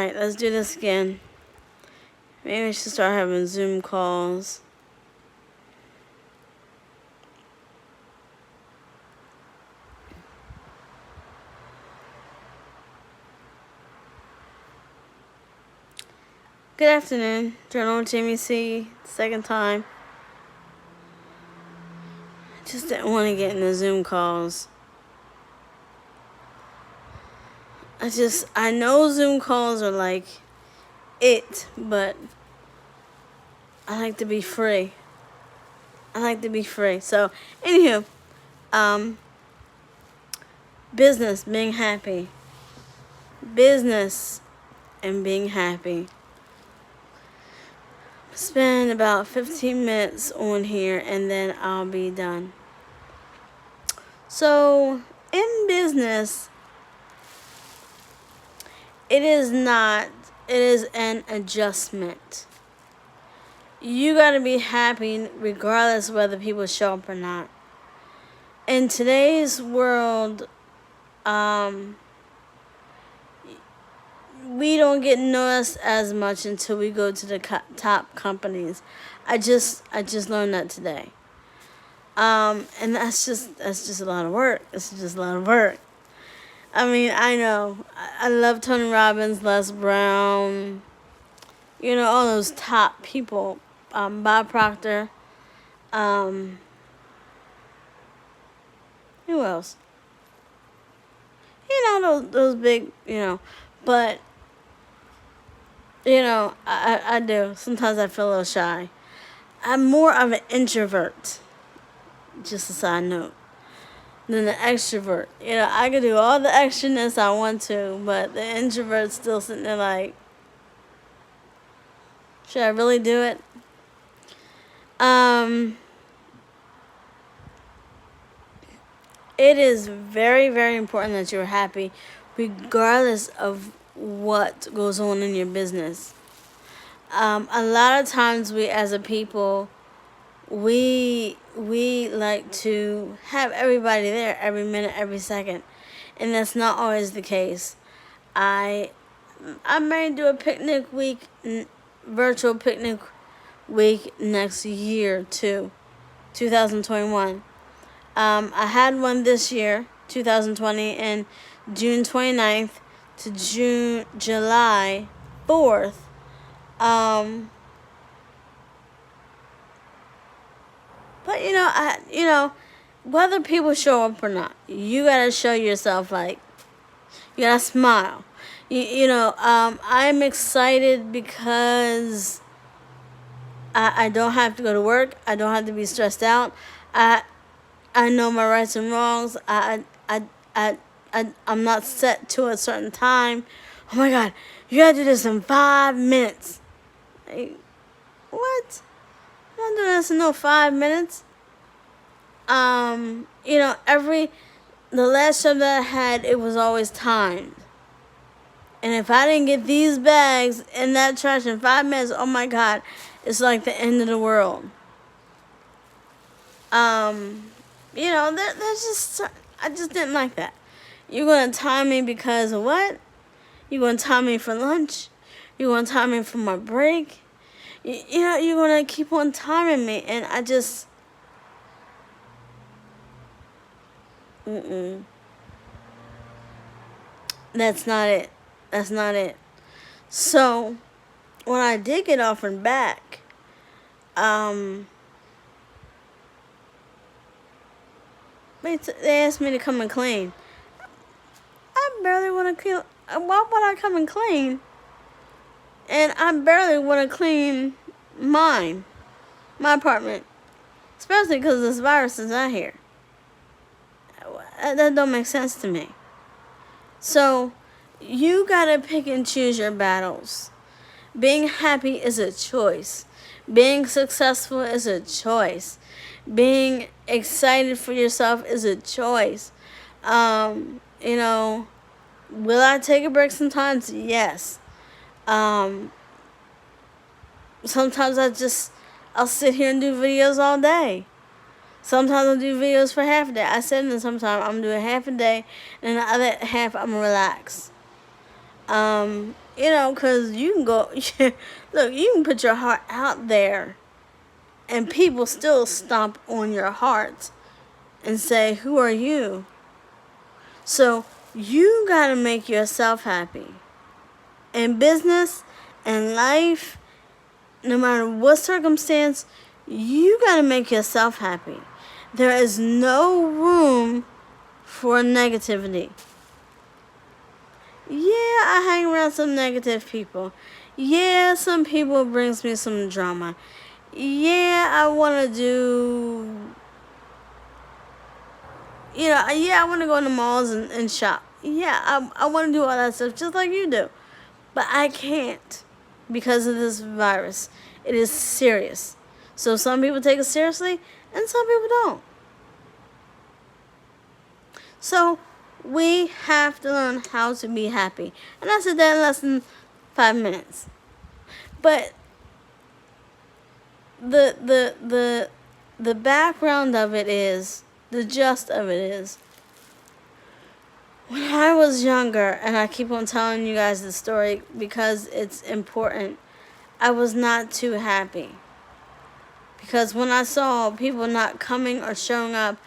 Alright, let's do this again. Maybe I should start having Zoom calls. Good afternoon, Journal with Jamie C. Second time. Just didn't want to get in the Zoom calls. I know Zoom calls are like it, but I like to be free. So, anywho, business, being happy. Business and being happy. Spend about 15 minutes on here and then I'll be done. So, in business, it is an adjustment. You gotta be happy regardless of whether people show up or not. In today's world, we don't get noticed as much until we go to the top companies. I just learned that today. And that's just a lot of work. It's just a lot of work. I mean, I know. I love Tony Robbins, Les Brown, all those top people. Bob Proctor. Who else? Those big, but, I do. Sometimes I feel a little shy. I'm more of an introvert, just a side note, than an extrovert. I could do all the extraness I want to, but the introvert's still sitting there like, should I really do it? It is very, very important that you're happy regardless of what goes on in your business. A lot of times we as a people, we like to have everybody there every minute, every second. And that's not always the case. I may do a picnic week, virtual picnic week next year too, 2021. I had one this year, 2020, and June 29th to July 4th. But whether people show up or not, you gotta show yourself you gotta smile. I'm excited because I don't have to go to work. I don't have to be stressed out. I know my rights and wrongs. I'm not set to a certain time. Oh my God, you gotta do this in 5 minutes. Like, what? I'm not doing this in no 5 minutes. The last job that I had, it was always timed. And if I didn't get these bags in that trash in 5 minutes, oh my God, it's like the end of the world. There's just, I just didn't like that. You're going to time me because of what? You're going to time me for lunch? You're going to time me for my break? You're going to keep on timing me. And I just, That's not it. That's not it. So, when I did get offered back, they asked me to come and clean. I barely want to clean. Why would I come and clean? And I barely want to clean my apartment. Especially because this virus is out here. That don't make sense to me. So, you gotta pick and choose your battles. Being happy is a choice. Being successful is a choice. Being excited for yourself is a choice. Will I take a break sometimes? Yes. Sometimes I'll sit here and do videos all day. Sometimes I'll do videos for half a day. Sometimes I'm doing half a day, and the other half I'm relaxed. Because you can go, look, you can put your heart out there and people still stomp on your heart and say, who are you? So you got to make yourself happy. In business and life, no matter what circumstance, you got to make yourself happy. There is no room for negativity. Yeah, I hang around some negative people. Yeah, some people brings me some drama. Yeah, I want to do, I want to go in the malls and shop. Yeah, I want to do all that stuff just like you do. But I can't because of this virus. It is serious. So some people take it seriously and some people don't. So we have to learn how to be happy. And I said that in less than 5 minutes. But the background of it is, the gist of it is, when I was younger, and I keep on telling you guys the story because it's important, I was not too happy. Because when I saw people not coming or showing up,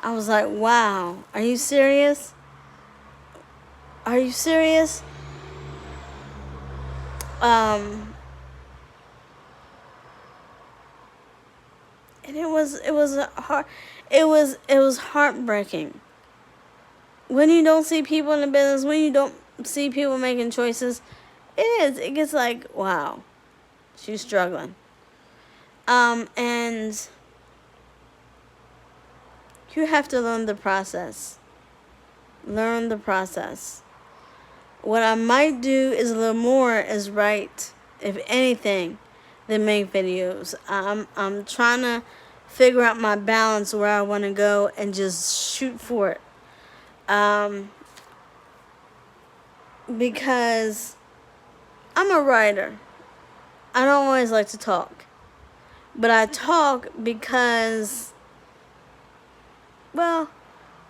I was like, wow, are you serious? Are you serious? And it was heartbreaking. When you don't see people in the business, when you don't see people making choices, it gets like, wow, she's struggling. And you have to learn the process. Learn the process. What I might do is a little more is write, if anything, than make videos. I'm trying to figure out my balance where I want to go and just shoot for it. Because I'm a writer. I don't always like to talk. But I talk because, well,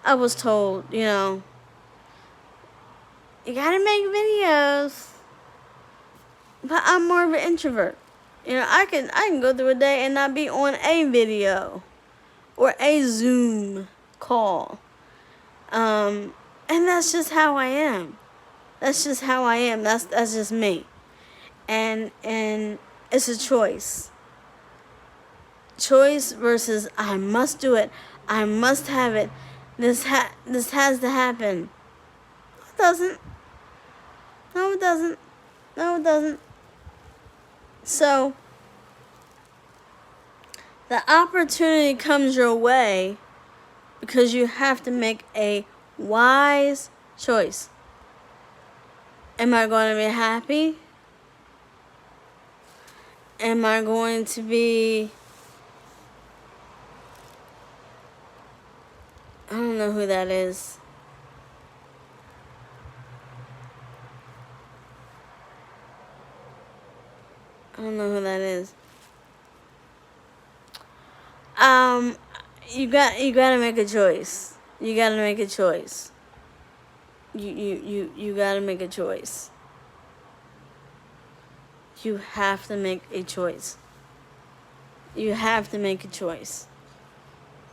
I was told, you gotta make videos. But I'm more of an introvert. I can go through a day and not be on a video or a Zoom call. And that's just how I am. That's just how I am. That's just me. And it's a choice. Choice versus I must do it. I must have it. This has to happen. It doesn't. No, it doesn't. No, it doesn't. So, the opportunity comes your way because you have to make a wise choice. Am I going to be happy? Am I going to be... I don't know who that is. I don't know who that is. You gotta make a choice. You gotta make a choice. You gotta make a choice. You have to make a choice. You have to make a choice.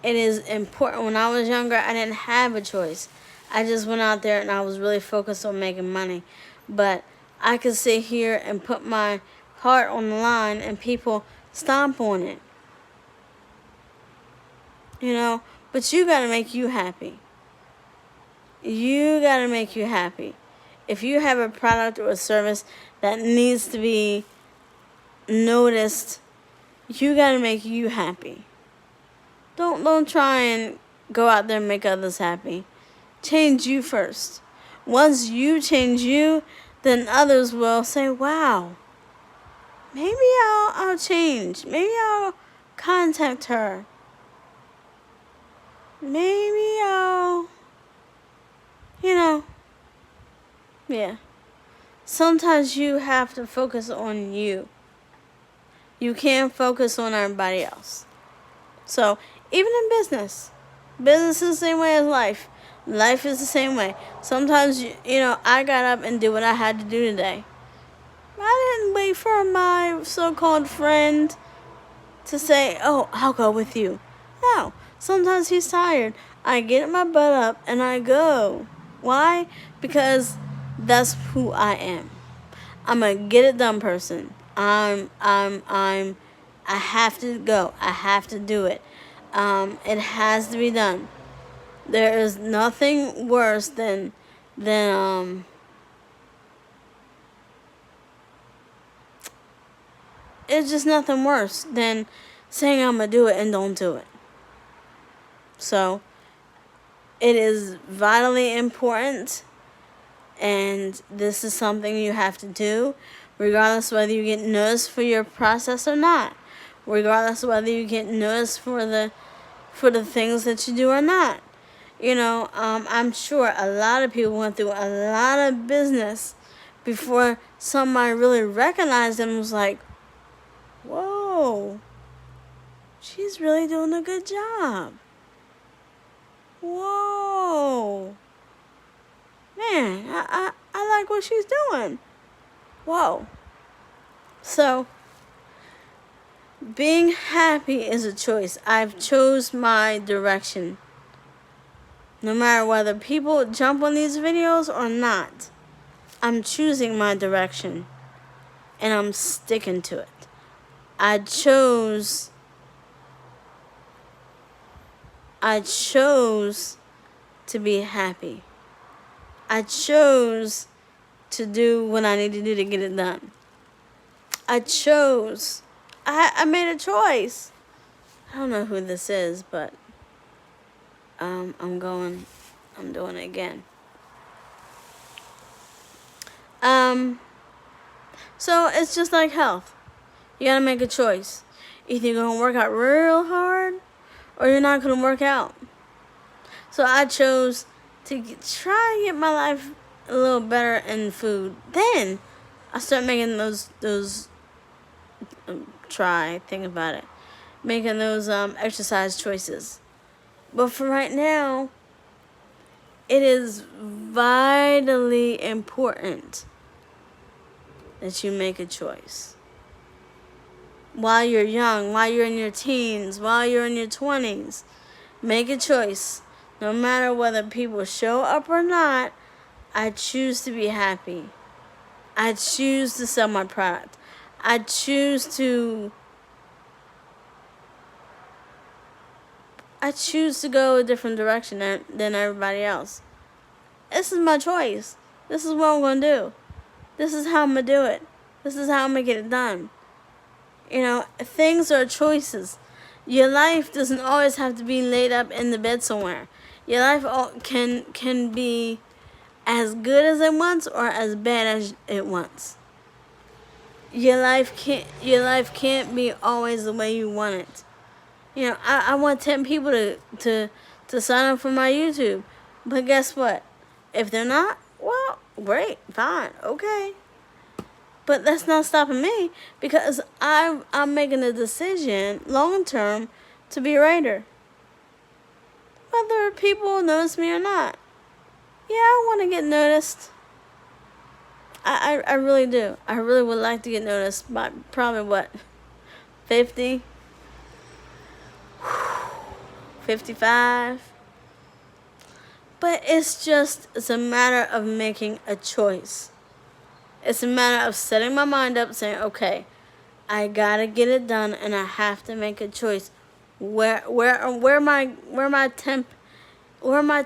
It is important. When I was younger, I didn't have a choice. I just went out there and I was really focused on making money. But I could sit here and put my heart on the line and people stomp on it. But you gotta make you happy. You gotta make you happy. If you have a product or a service that needs to be noticed, you gotta make you happy. Don't try and go out there and make others happy. Change you first. Once you change you, then others will say, wow, maybe I'll change. Maybe I'll contact her. Maybe I'll, yeah. Sometimes you have to focus on you. You can't focus on everybody else. So, even in business is the same way as life. Life is the same way. Sometimes, I got up and did what I had to do today. I didn't wait for my so-called friend to say, oh, I'll go with you. No. Sometimes he's tired. I get my butt up and I go. Why? Because that's who I am. I'm a get it done person. I have to go. I have to do it. It has to be done. There is nothing worse than it's just nothing worse than saying I'm gonna do it and don't do it. So it is vitally important, and this is something you have to do regardless whether you get noticed for your process or not, regardless whether you get noticed for the things that you do or not. I'm sure a lot of people went through a lot of business before somebody really recognized them and was like, whoa, she's really doing a good job. Whoa. Man, I like what she's doing. Whoa. So, being happy is a choice. I've chose my direction. No matter whether people jump on these videos or not, I'm choosing my direction. And I'm sticking to it. I chose to be happy. I chose to do what I need to do to get it done. I made a choice. I don't know who this is, but I'm doing it again. So it's just like health. You gotta make a choice. Either you're gonna work out real hard, or you're not gonna work out. So I chose to try and get my life a little better in food. Then I start making those making those exercise choices. But for right now, it is vitally important that you make a choice. While you're young, while you're in your teens, while you're in your 20s, make a choice. No matter whether people show up or not, I choose to be happy. I choose to sell my product. I choose to go a different direction than everybody else. This is my choice. This is what I'm going to do. This is how I'm going to do it. This is how I'm going to get it done. Things are choices. Your life doesn't always have to be laid up in the bed somewhere. Your life can be as good as it wants or as bad as it wants. Your life can't be always the way you want it. I want 10 people to sign up for my YouTube. But guess what? If they're not, well, great, fine, okay. But that's not stopping me, because I'm making a decision long term to be a writer. Whether people notice me or not. Yeah, I want to get noticed. I really do. I really would like to get noticed by probably 50? 55? But it's a matter of making a choice. It's a matter of setting my mind up, saying, okay, I gotta get it done, and I have to make a choice. Where my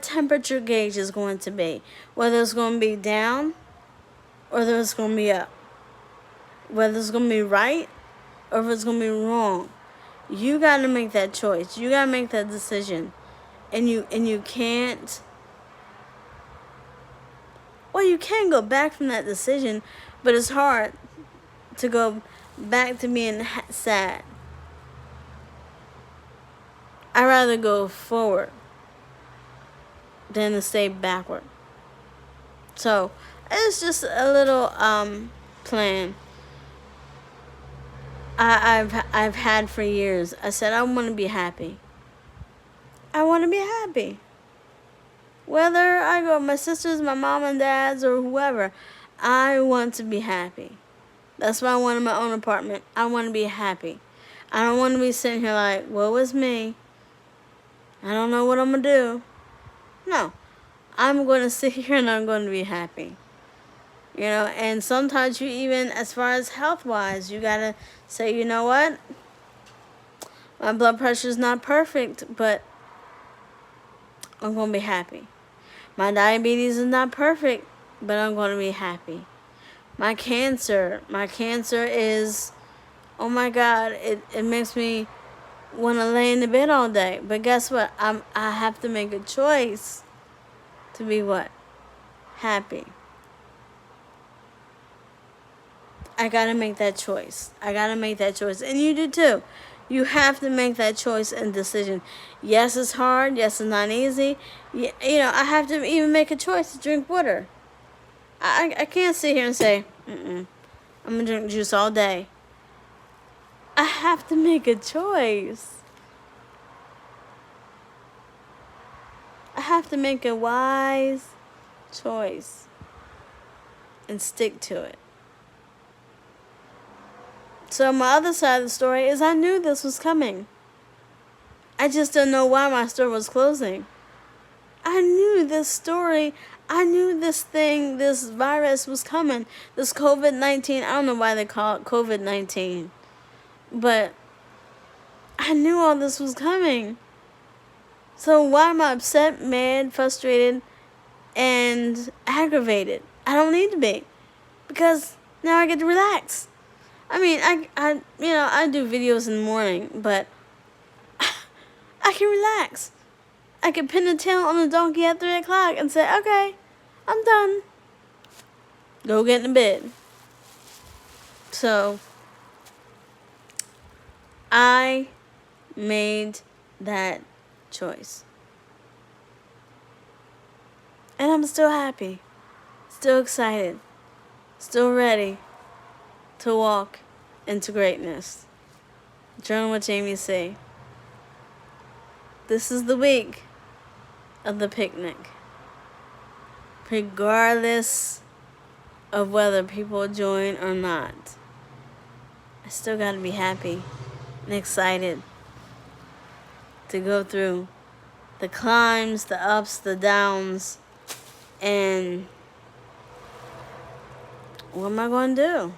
temperature gauge is going to be. Whether it's going to be down, or whether it's going to be up. Whether it's going to be right, or if it's going to be wrong. You gotta make that choice. You gotta make that decision, and you can't. Well, you can go back from that decision, but it's hard to go back to being sad. I'd rather go forward than to stay backward. So, it's just a little plan I've had for years. I said I want to be happy. I want to be happy. Whether I go with my sisters, my mom and dad's, or whoever, I want to be happy. That's why I wanted my own apartment. I want to be happy. I don't want to be sitting here like, woe is me. I don't know what I'm going to do. No. I'm going to sit here and I'm going to be happy. You know, and sometimes you even, as far as health-wise, you got to say, you know what? My blood pressure is not perfect, but I'm going to be happy. My diabetes is not perfect, but I'm going to be happy. My cancer is, oh my God, it makes me want to lay in the bed all day. But guess what? I have to make a choice to be what? Happy. I gotta make that choice. I gotta make that choice. And you do too. You have to make that choice and decision. Yes, it's hard. Yes, it's not easy. You know, I have to even make a choice to drink water. I can't sit here and say, I'm gonna drink juice all day. I have to make a choice. I have to make a wise choice and stick to it. So my other side of the story is I knew this was coming. I just don't know why my store was closing. I knew this story. I knew this thing, this virus was coming. This COVID-19. I don't know why they call it COVID-19. But I knew all this was coming. So why am I upset, mad, frustrated, and aggravated? I don't need to be. Because now I get to relax. I mean, I do videos in the morning, but I can relax. I can pin a tail on the donkey at 3 o'clock and say, okay, I'm done. Go get in bed. So, I made that choice. And I'm still happy, still excited, still ready to walk into greatness. Journal with Jamie C. This is the week of the picnic. Regardless of whether people join or not, I still gotta be happy and excited to go through the climbs, the ups, the downs, and what am I gonna do?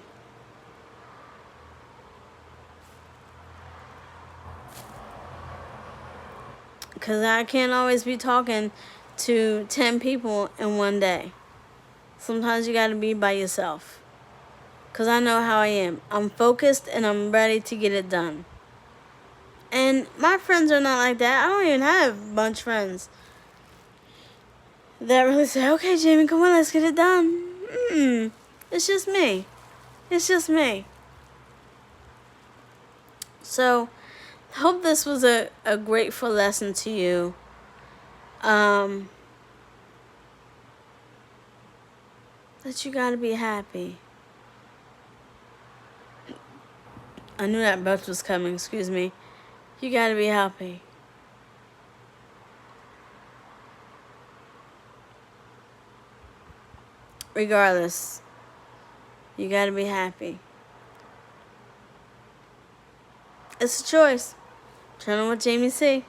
Because I can't always be talking to 10 people in one day. Sometimes you got to be by yourself. Because I know how I am. I'm focused and I'm ready to get it done. And my friends are not like that. I don't even have a bunch of friends that really say, okay, Jamie, come on, let's get it done. It's just me. It's just me. So, I hope this was a grateful lesson to you. That you gotta be happy. I knew that breath was coming, excuse me. You gotta be happy. Regardless, you gotta be happy. It's a choice. Journal with Jamie C.